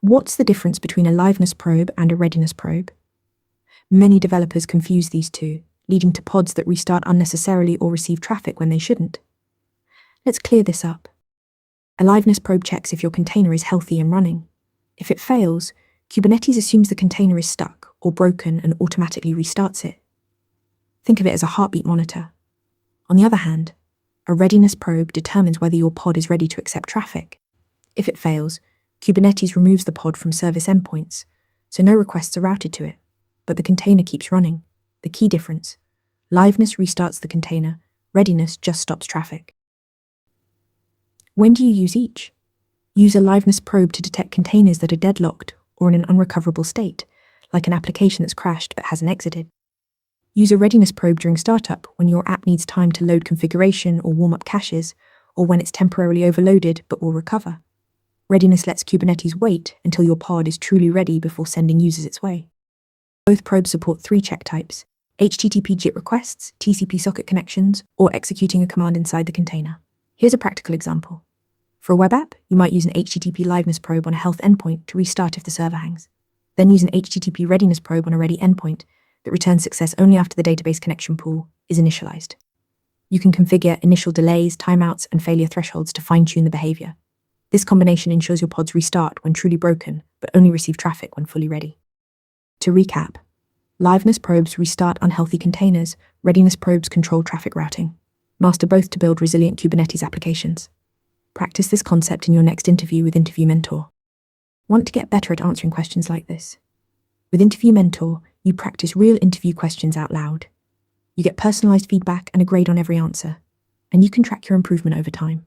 What's the difference between a liveness probe and a readiness probe? Many developers confuse these two, leading to pods that restart unnecessarily or receive traffic when they shouldn't. Let's clear this up. A liveness probe checks if your container is healthy and running. If it fails, Kubernetes assumes the container is stuck or broken and automatically restarts it. Think of it as a heartbeat monitor. On the other hand, a readiness probe determines whether your pod is ready to accept traffic. If it fails, Kubernetes removes the pod from service endpoints, so no requests are routed to it, but the container keeps running. The key difference: liveness restarts the container, readiness just stops traffic. When do you use each? Use a liveness probe to detect containers that are deadlocked or in an unrecoverable state, like an application that's crashed but hasn't exited. Use a readiness probe during startup when your app needs time to load configuration or warm up caches, or when it's temporarily overloaded but will recover. Readiness lets Kubernetes wait until your pod is truly ready before sending users its way. Both probes support 3 check types: HTTP GET requests, TCP socket connections, or executing a command inside the container. Here's a practical example. For a web app, you might use an HTTP liveness probe on a health endpoint to restart if the server hangs. Then use an HTTP readiness probe on a ready endpoint that returns success only after the database connection pool is initialized. You can configure initial delays, timeouts, and failure thresholds to fine-tune the behavior. This combination ensures your pods restart when truly broken, but only receive traffic when fully ready. To recap, liveness probes restart unhealthy containers, readiness probes control traffic routing. Master both to build resilient Kubernetes applications. Practice this concept in your next interview with Interview Mentor. Want to get better at answering questions like this? With Interview Mentor, you practice real interview questions out loud. You get personalized feedback and a grade on every answer, and you can track your improvement over time.